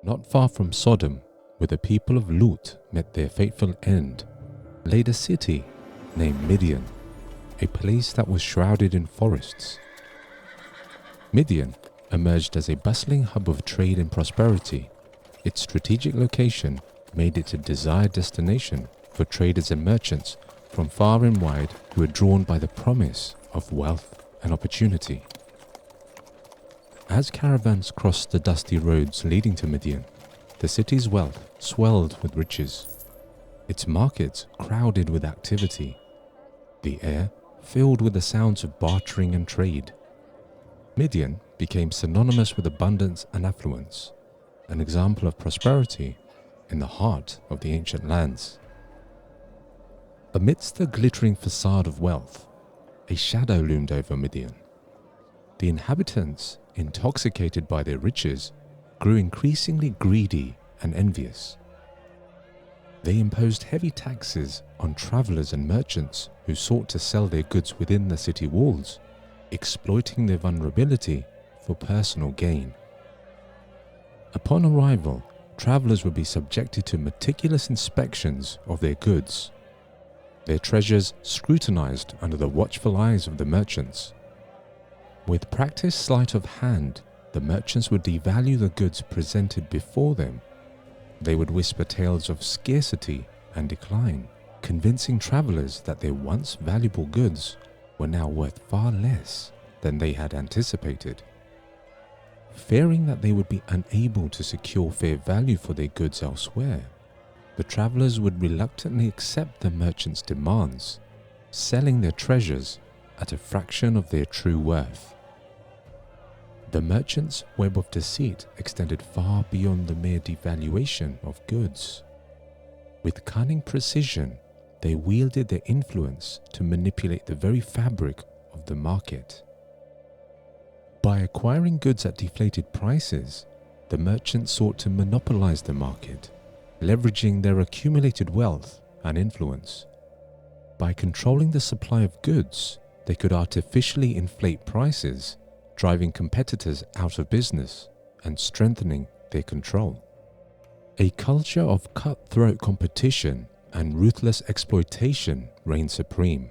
Not far from Sodom, where the people of Lut met their fateful end, laid a city named Midian, a place that was shrouded in forests. Midian emerged as a bustling hub of trade and prosperity. Its strategic location made it a desired destination for traders and merchants from far and wide who were drawn by the promise of wealth and opportunity. As caravans crossed the dusty roads leading to Midian, the city's wealth swelled with riches. Its markets crowded with activity. The air filled with the sounds of bartering and trade. Midian became synonymous with abundance and affluence, an example of prosperity in the heart of the ancient lands. Amidst the glittering facade of wealth, a shadow loomed over Midian. The inhabitants, intoxicated by their riches, grew increasingly greedy and envious. They imposed heavy taxes on travelers and merchants who sought to sell their goods within the city walls, exploiting their vulnerability for personal gain. Upon arrival, travelers would be subjected to meticulous inspections of their goods, their treasures scrutinized under the watchful eyes of the merchants. With practiced sleight of hand, the merchants would devalue the goods presented before them. They would whisper tales of scarcity and decline, convincing travelers that their once valuable goods were now worth far less than they had anticipated. Fearing that they would be unable to secure fair value for their goods elsewhere, the travelers would reluctantly accept the merchants' demands, selling their treasures at a fraction of their true worth. The merchants' web of deceit extended far beyond the mere devaluation of goods. With cunning precision, they wielded their influence to manipulate the very fabric of the market. By acquiring goods at deflated prices, the merchants sought to monopolize the market, leveraging their accumulated wealth and influence. By controlling the supply of goods, they could artificially inflate prices, driving competitors out of business and strengthening their control. A culture of cutthroat competition and ruthless exploitation reigned supreme.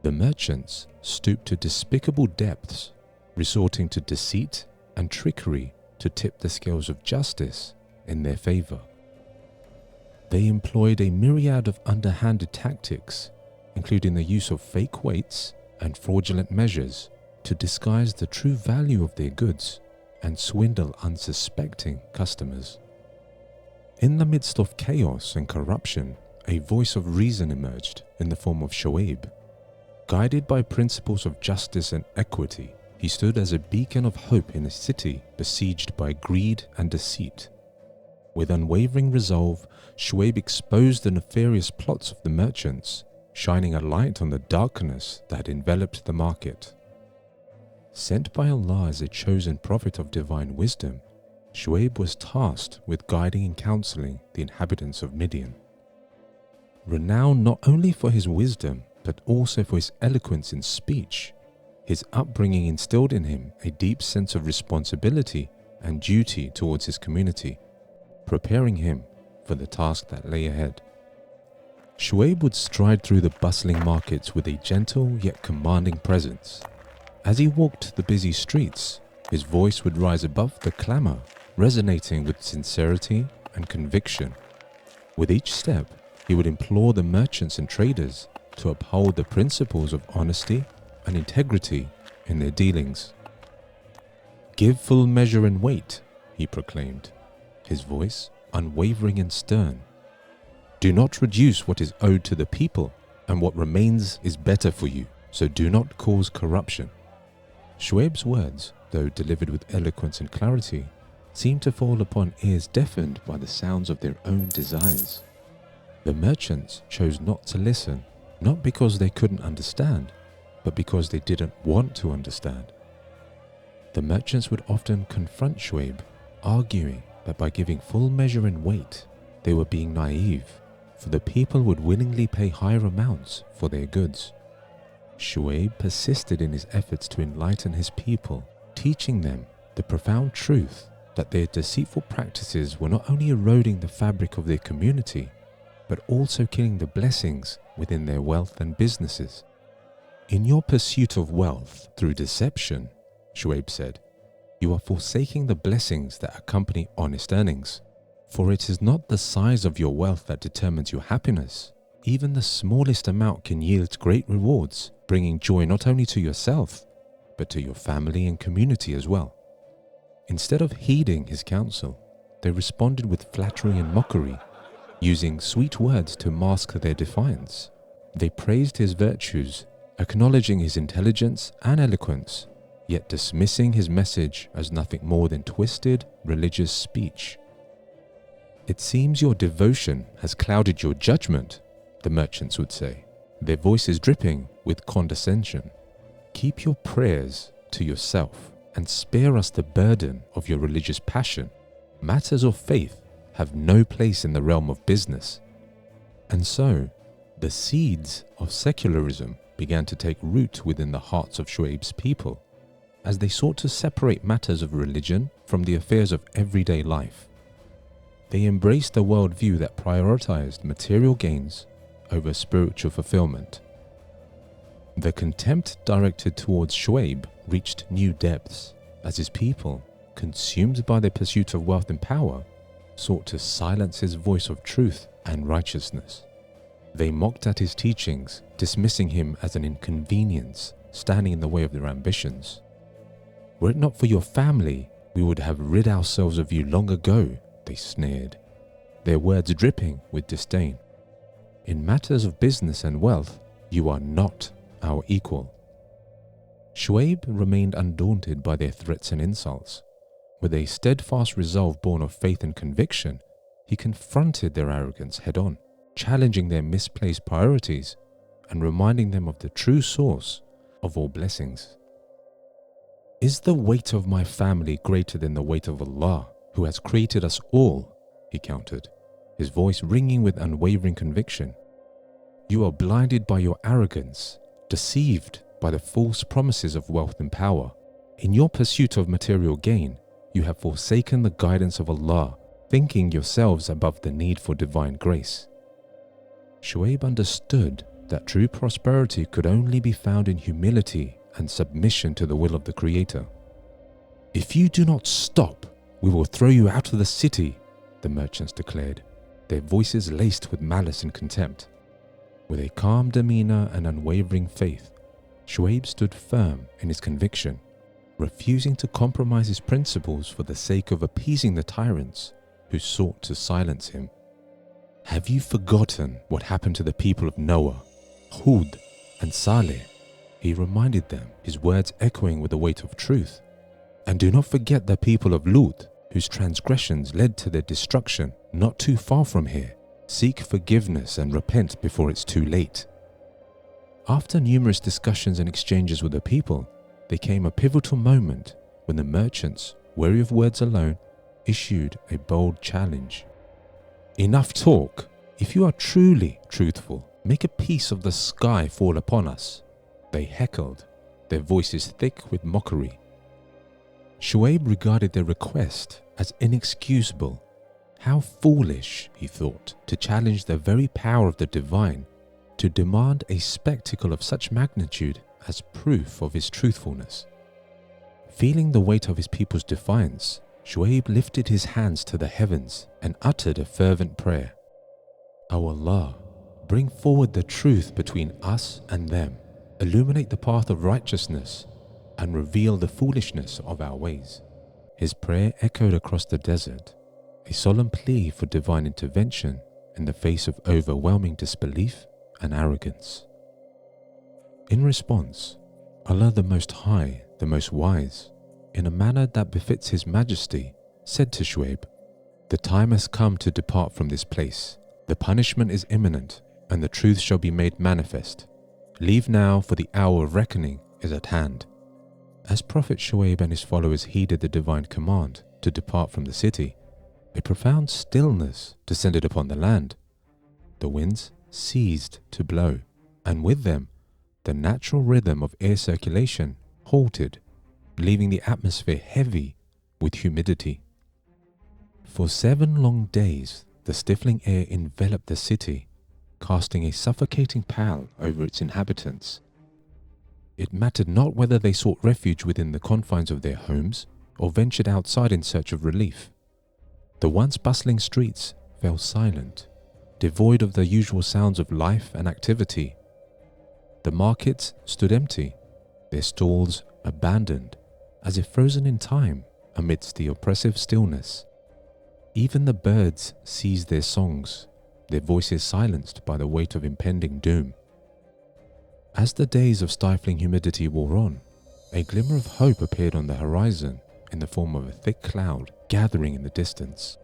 The merchants stooped to despicable depths, resorting to deceit and trickery to tip the scales of justice in their favor. They employed a myriad of underhanded tactics, including the use of fake weights and fraudulent measures to disguise the true value of their goods and swindle unsuspecting customers. In the midst of chaos and corruption, a voice of reason emerged in the form of SHOAIB. Guided by principles of justice and equity, he stood as a beacon of hope in a city besieged by greed and deceit. With unwavering resolve, SHOAIB exposed the nefarious plots of the merchants, shining a light on the darkness that enveloped the market. Sent by Allah as a chosen prophet of divine wisdom, SHOAIB was tasked with guiding and counseling the inhabitants of Midian. Renowned not only for his wisdom, but also for his eloquence in speech, his upbringing instilled in him a deep sense of responsibility and duty towards his community, preparing him for the task that lay ahead. SHOAIB would stride through the bustling markets with a gentle yet commanding presence. As he walked the busy streets, his voice would rise above the clamor, resonating with sincerity and conviction. With each step, he would implore the merchants and traders to uphold the principles of honesty and integrity in their dealings. "Give full measure and weight," he proclaimed, his voice unwavering and stern. "Do not reduce what is owed to the people, and what remains is better for you, so do not cause corruption." SHOAIB's words, though delivered with eloquence and clarity, seemed to fall upon ears deafened by the sounds of their own desires. The merchants chose not to listen, not because they couldn't understand, but because they didn't want to understand. The merchants would often confront SHOAIB, arguing that by giving full measure and weight, they were being naive, for the people would willingly pay higher amounts for their goods. SHOAIB persisted in his efforts to enlighten his people, teaching them the profound truth that their deceitful practices were not only eroding the fabric of their community, but also killing the blessings within their wealth and businesses. In your pursuit of wealth through deception, SHOAIB said, you are forsaking the blessings that accompany honest earnings. For it is not the size of your wealth that determines your happiness. Even the smallest amount can yield great rewards, bringing joy not only to yourself, but to your family and community as well. Instead of heeding his counsel, they responded with flattery and mockery, using sweet words to mask their defiance. They praised his virtues, acknowledging his intelligence and eloquence, yet dismissing his message as nothing more than twisted religious speech. It seems your devotion has clouded your judgment, the merchants would say, their voices dripping with condescension. Keep your prayers to yourself and spare us the burden of your religious passion. Matters of faith have no place in the realm of business. And so, the seeds of secularism began to take root within the hearts of SHOAIB's people, as they sought to separate matters of religion from the affairs of everyday life. They embraced a worldview that prioritized material gains over spiritual fulfillment. The contempt directed towards SHOAIB reached new depths, as his people, consumed by their pursuit of wealth and power, sought to silence his voice of truth and righteousness. They mocked at his teachings, dismissing him as an inconvenience, standing in the way of their ambitions. Were it not for your family, we would have rid ourselves of you long ago, they sneered, their words dripping with disdain. In matters of business and wealth, you are not our equal. SHOAIB remained undaunted by their threats and insults. With a steadfast resolve born of faith and conviction, he confronted their arrogance head-on, challenging their misplaced priorities and reminding them of the true source of all blessings. Is the weight of my family greater than the weight of Allah, who has created us all? He countered, his voice ringing with unwavering conviction. You are blinded by your arrogance, deceived by the false promises of wealth and power. In your pursuit of material gain, you have forsaken the guidance of Allah, thinking yourselves above the need for divine grace. SHOAIB understood that true prosperity could only be found in humility and submission to the will of the Creator. If you do not stop, we will throw you out of the city, the merchants declared, their voices laced with malice and contempt. With a calm demeanor and unwavering faith, SHOAIB stood firm in his conviction, refusing to compromise his principles for the sake of appeasing the tyrants who sought to silence him. Have you forgotten what happened to the people of Noah, Hud, and Saleh? He reminded them, his words echoing with the weight of truth. And do not forget the people of Lut, whose transgressions led to their destruction not too far from here. Seek forgiveness and repent before it's too late. After numerous discussions and exchanges with the people, there came a pivotal moment when the merchants, weary of words alone, issued a bold challenge. Enough talk. If you are truly truthful, make a piece of the sky fall upon us. They heckled, their voices thick with mockery. SHOAIB regarded their request as inexcusable. How foolish, he thought, to challenge the very power of the divine, to demand a spectacle of such magnitude as proof of his truthfulness. Feeling the weight of his people's defiance, SHOAIB lifted his hands to the heavens and uttered a fervent prayer. O Allah, bring forward the truth between us and them, illuminate the path of righteousness, and reveal the foolishness of our ways. His prayer echoed across the desert, a solemn plea for divine intervention in the face of overwhelming disbelief and arrogance. In response, Allah the Most High, the Most Wise, in a manner that befits His Majesty, said to SHOAIB, "The time has come to depart from this place. The punishment is imminent, and the truth shall be made manifest. Leave now, for the hour of reckoning is at hand." As Prophet SHOAIB and his followers heeded the divine command to depart from the city, a profound stillness descended upon the land. The winds ceased to blow, and with them, the natural rhythm of air circulation halted, leaving the atmosphere heavy with humidity. For 7 long days, the stifling air enveloped the city, casting a suffocating pall over its inhabitants. It mattered not whether they sought refuge within the confines of their homes or ventured outside in search of relief. The once bustling streets fell silent, devoid of the usual sounds of life and activity. The markets stood empty, their stalls abandoned, as if frozen in time amidst the oppressive stillness. Even the birds ceased their songs, their voices silenced by the weight of impending doom. As the days of stifling humidity wore on, a glimmer of hope appeared on the horizon in the form of a thick cloud gathering in the distance.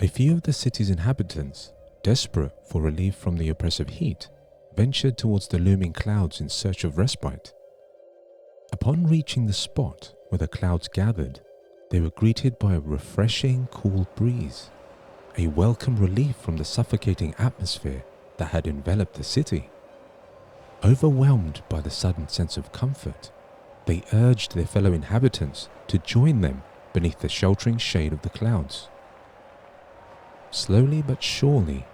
A few of the city's inhabitants, desperate for relief from the oppressive heat, ventured towards the looming clouds in search of respite. Upon reaching the spot where the clouds gathered, they were greeted by a refreshing, cool breeze, a welcome relief from the suffocating atmosphere that had enveloped the city. Overwhelmed by the sudden sense of comfort, they urged their fellow inhabitants to join them beneath the sheltering shade of the clouds. Slowly but surely,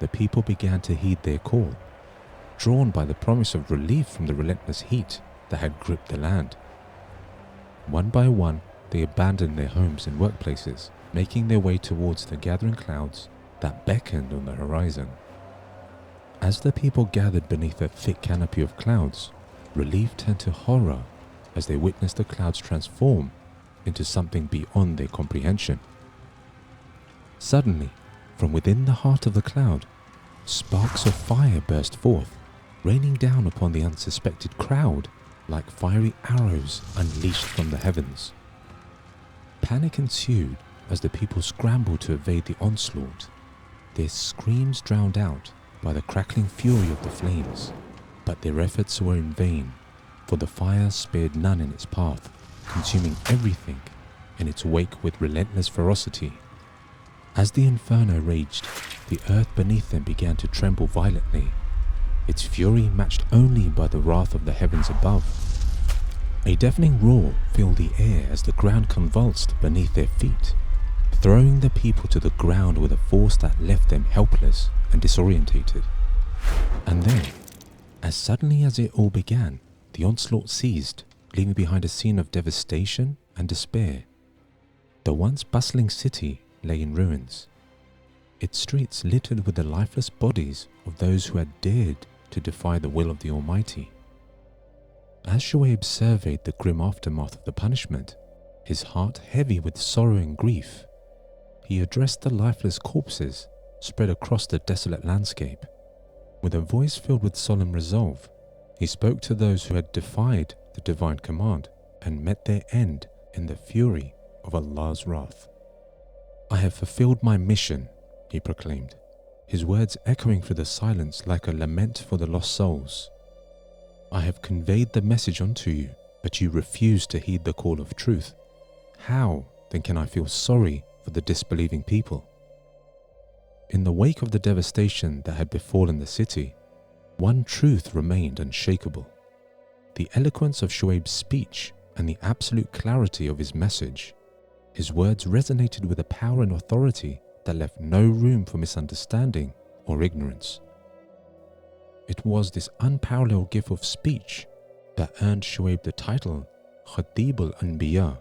the people began to heed their call, drawn by the promise of relief from the relentless heat that had gripped the land. One by one, they abandoned their homes and workplaces, making their way towards the gathering clouds that beckoned on the horizon. As the people gathered beneath a thick canopy of clouds, relief turned to horror as they witnessed the clouds transform into something beyond their comprehension. Suddenly, from within the heart of the cloud, sparks of fire burst forth, raining down upon the unsuspected crowd like fiery arrows unleashed from the heavens. Panic ensued as the people scrambled to evade the onslaught, their screams drowned out by the crackling fury of the flames. But their efforts were in vain, for the fire spared none in its path, consuming everything in its wake with relentless ferocity. As the inferno raged, the earth beneath them began to tremble violently, its fury matched only by the wrath of the heavens above. A deafening roar filled the air as the ground convulsed beneath their feet, throwing the people to the ground with a force that left them helpless and disorientated. And then, as suddenly as it all began, the onslaught ceased, leaving behind a scene of devastation and despair. The once bustling city lay in ruins, its streets littered with the lifeless bodies of those who had dared to defy the will of the Almighty. As SHOAIB surveyed the grim aftermath of the punishment, his heart heavy with sorrow and grief, he addressed the lifeless corpses spread across the desolate landscape. With a voice filled with solemn resolve, he spoke to those who had defied the divine command and met their end in the fury of Allah's wrath. "I have fulfilled my mission," he proclaimed, his words echoing through the silence like a lament for the lost souls. "I have conveyed the message unto you, but you refuse to heed the call of truth. How then can I feel sorry for the disbelieving people?" In the wake of the devastation that had befallen the city, one truth remained unshakable: the eloquence of SHOAIB's speech and the absolute clarity of his message. His words resonated with a power and authority that left no room for misunderstanding or ignorance. It was this unparalleled gift of speech that earned SHOAIB the title Khatib al-Anbiya,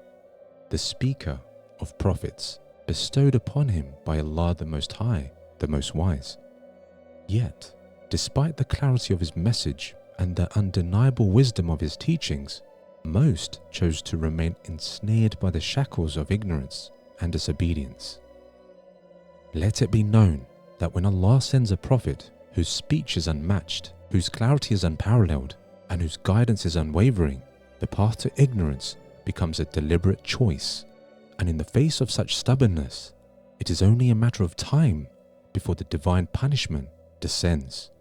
the speaker of prophets, bestowed upon him by Allah the Most High, the Most Wise. Yet, despite the clarity of his message and the undeniable wisdom of his teachings, most chose to remain ensnared by the shackles of ignorance and disobedience. Let it be known that when Allah sends a prophet whose speech is unmatched, whose clarity is unparalleled, and whose guidance is unwavering, the path to ignorance becomes a deliberate choice. And in the face of such stubbornness, it is only a matter of time before the divine punishment descends.